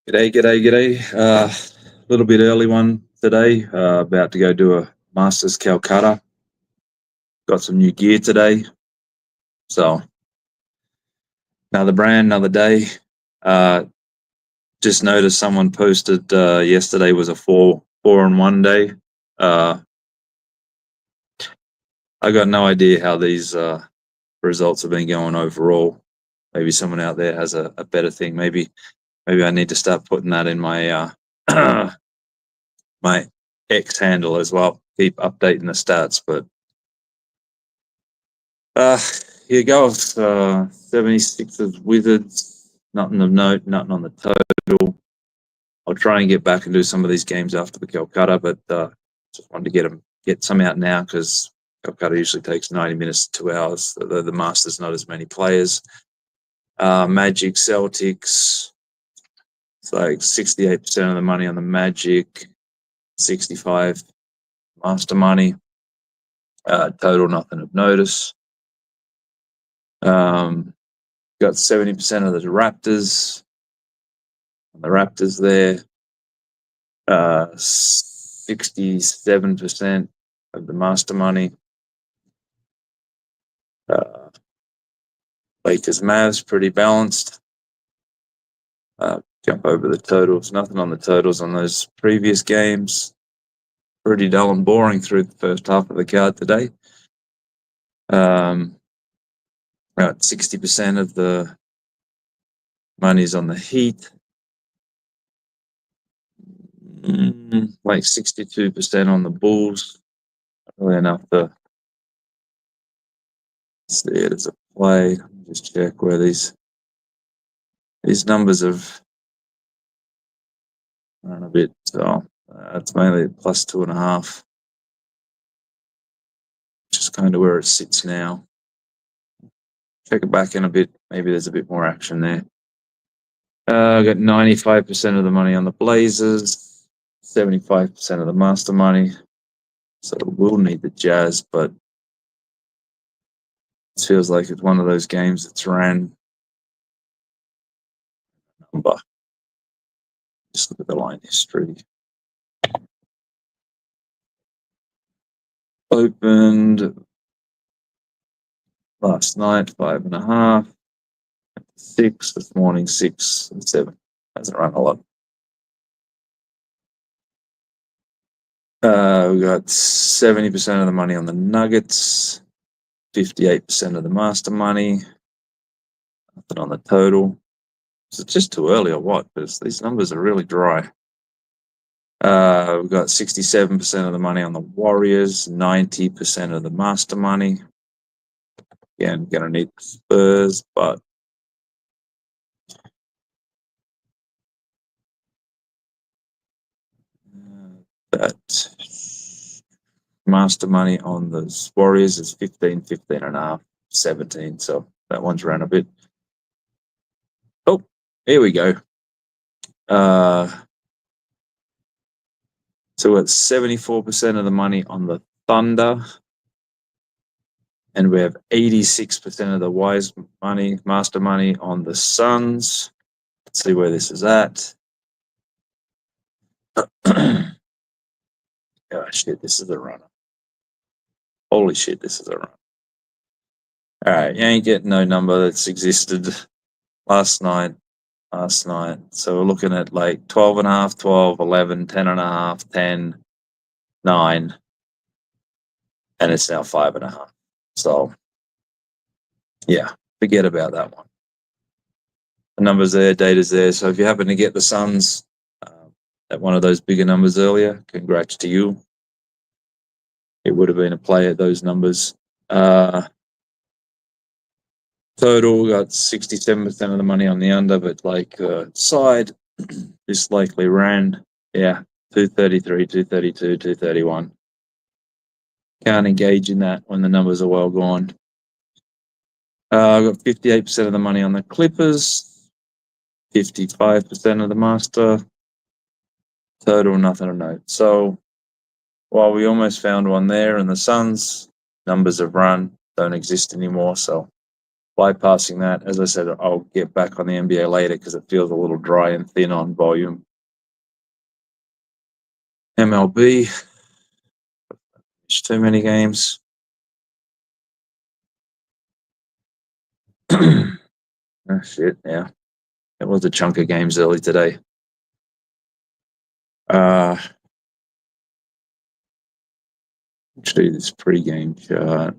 G'day. A little bit early one today. About to go do a Masters Calcutta. Got some new gear today. So another brand, another day. Just noticed someone posted yesterday was a four and 1 day. I got no idea how these results have been going overall. Maybe someone out there has a better thing. Maybe I need to start putting that in my my X handle as well. Keep updating the stats, but here goes. 76ers Wizards. Nothing of note. Nothing on the total. I'll try and get back and do some of these games after the Calcutta, but just wanted to get some out now because Calcutta usually takes 90 minutes to 2 hours. Although the Masters not as many players. Magic Celtics. It's like 68% of the money on the Magic, 65 Master money. Total nothing of notice. Got 70% of the Raptors. The Raptors there. 67% of the Master money. Lakers Mavs pretty balanced. Jump over the totals. Nothing on the totals on those previous games. Pretty dull and boring through the first half of the card today. About 60% of the money's on the Heat. Like 62% on the Bulls. Not really enough to see it as a play. Just check where these numbers have run a bit. So it's mainly plus 2.5, which is kind of where it sits now. Check it back in a bit. Maybe there's a bit more action there. I got 95% of the money on the Blazers, 75% of the Master money. So we'll need the Jazz, but it feels like it's one of those games that's ran number. Just look at the line history. Opened last night 5.5, 6 this morning, 6 and 7. Hasn't run a lot. We got 70% of the money on the Nuggets, 58% of the Master money. Nothing on the total. Is it just too early or what? Because these numbers are really dry. We've got 67% of the money on the Warriors, 90% of the Master money. Again, going to need the Spurs, but that Master money on the Warriors is 15, 15.5, 17. So that one's ran a bit. Oh, here we go. So it's 74% of the money on the Thunder. And we have 86% of the Wise money, Master money on the Suns. Let's see where this is at. Oh, shit, this is a runner. Holy shit, this is a runner. All right, you ain't getting no number that's existed last night. So we're looking at like 12.5, 12, 11, 10.5, 10, 9. And it's now 5.5. So, yeah, forget about that one. The numbers there, data's there. So if you happen to get the Suns at one of those bigger numbers earlier, congrats to you. It would have been a play at those numbers. Total got 67% of the money on the under, but like side, this likely ran, 233, 232, 231. Can't engage in that when the numbers are well gone. I've got 58% of the money on the Clippers, 55% of the Master. Total, nothing to note. So while we almost found one there, and the Suns numbers have run, don't exist anymore. So bypassing that. As I said, I'll get back on the NBA later because it feels a little dry and thin on volume. MLB, it's too many games. Oh, shit, yeah. It was a chunk of games early today. Actually, this pre-game chart.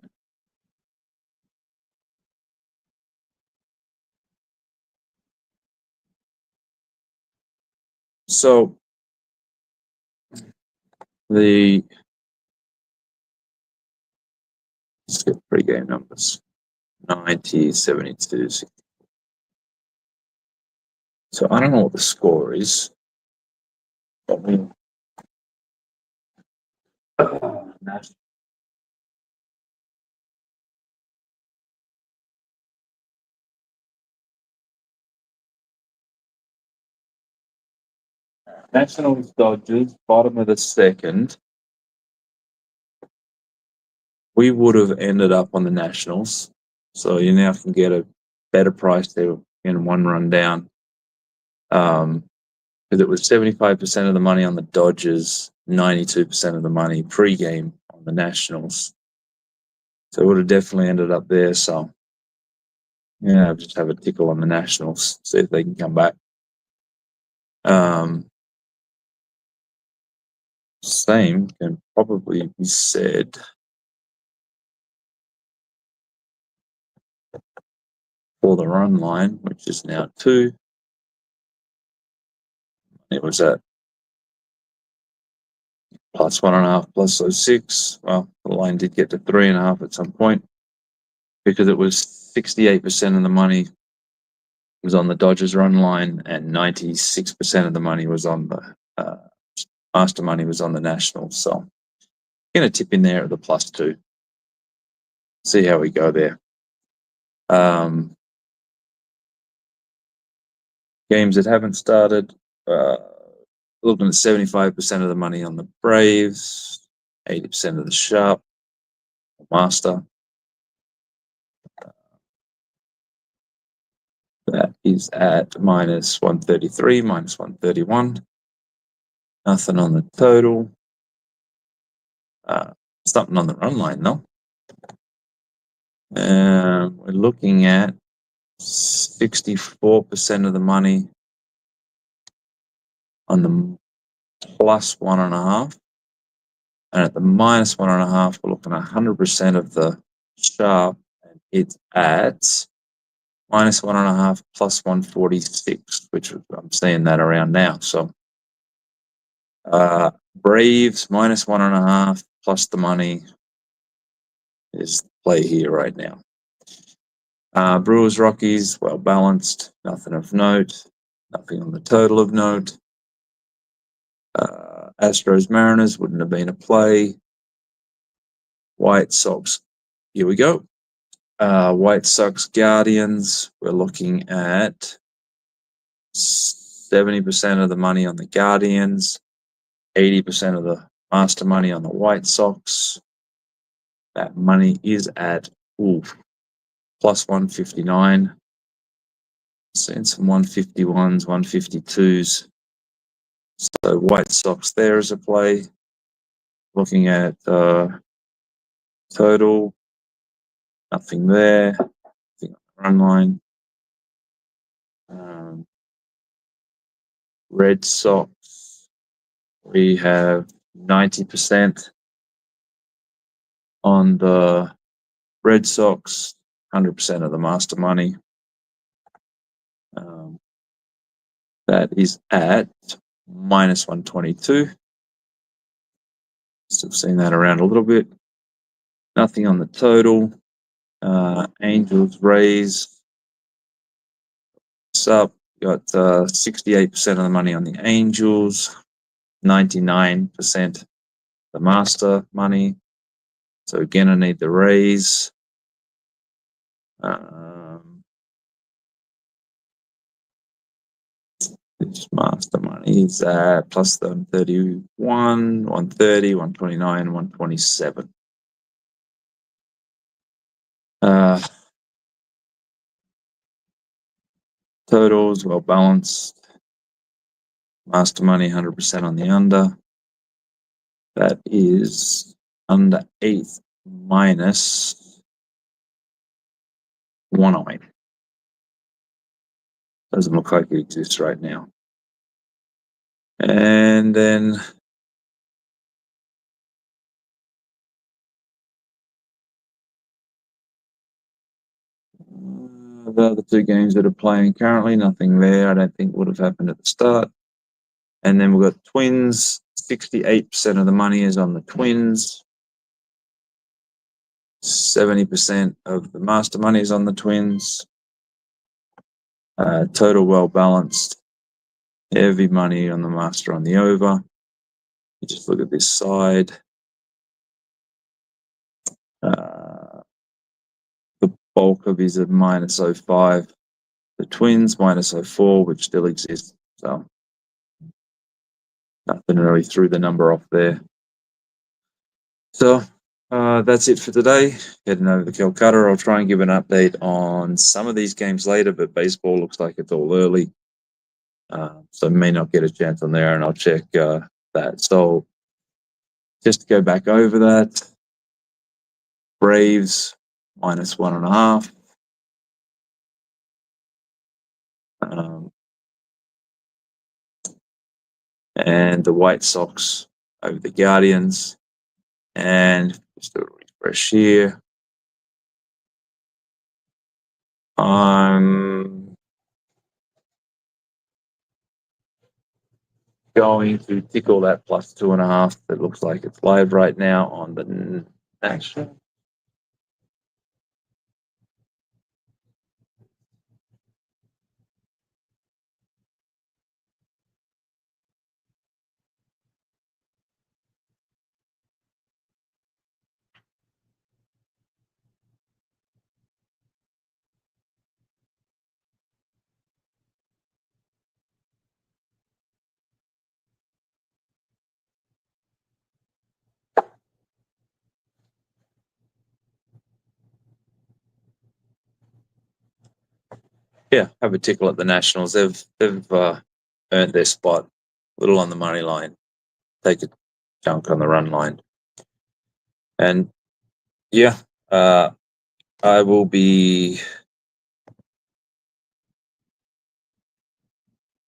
So let's get pre-game numbers. 90, 72, 60. So I don't know what the score is. Nationals Dodgers, bottom of the second. We would have ended up on the Nationals. So you now can get a better price there in one run down. Because it was 75% of the money on the Dodgers, 92% of the money pre-game on the Nationals. So it would have definitely ended up there. So yeah, I'll just have a tickle on the Nationals, see if they can come back. Same can probably be said for the run line, which is now 2. It was at plus 1.5 plus those 6. Well, the line did get to 3.5 at some point because it was 68% of the money was on the Dodgers run line and 96% of the money was on the master money was on the Nationals. So I'm going to tip in there at the plus 2. See how we go there. Games that haven't started, looking at 75% of the money on the Braves, 80% of the Sharp, Master. That is at minus 133, minus 131. Nothing on the total. Something on the run line, though. We're looking at 64% of the money on the plus 1.5. And at the minus 1.5, we're looking at 100% of the Sharp. And it's at minus 1.5 plus 146, which I'm seeing that around now. So Braves minus 1.5 plus the money is the play here right now. Brewers Rockies, well balanced, nothing of note, nothing on the total of note. Astros Mariners wouldn't have been a play. White Sox, here we go. White Sox Guardians, we're looking at 70% of the money on the Guardians, 80% of the master money on the White Sox. That money is at plus 159. Seeing some 151s, 152s. So White Sox there as a play. Looking at total, nothing there. Nothing on the run line. Red Sox, we have 90% on the Red Sox, 100% of the master money. That is at minus 122. Still seeing that around a little bit. Nothing on the total. Angels, Rays. It's up. Got 68% of the money on the Angels, 99% the master money. So again, I need the Rays. This master money is plus the 31, 130, 129, 127. Totals well balanced. Master money 100% on the under. That is under 8th minus 109. Doesn't look like it exists right now. And then the other two games that are playing currently, nothing there. I don't think would have happened at the start. And then we've got Twins. 68% of the money is on the Twins. 70% of the master money is on the Twins. Total well balanced. Heavy money on the master on the over. You just look at this side. The bulk of is at minus 0.05. The Twins minus 0.04, which still exists. So nothing really threw the number off there. So that's it for today. Heading over to Calcutta. I'll try and give an update on some of these games later, but baseball looks like it's all early. So may not get a chance on there, and I'll check that. So just to go back over that, Braves minus 1.5. And the White Sox over the Guardians. And just a refresh here. I'm going to tickle that plus 2.5. It looks like it's live right now on the National. Yeah, have a tickle at the Nationals. They've earned their spot. A little on the money line. Take a chunk on the run line. And yeah, I will be,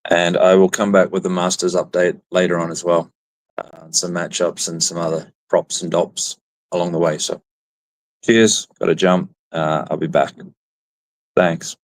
and I will come back with the Masters update later on as well. Some matchups and some other props and dops along the way. So cheers, got to jump. I'll be back. Thanks.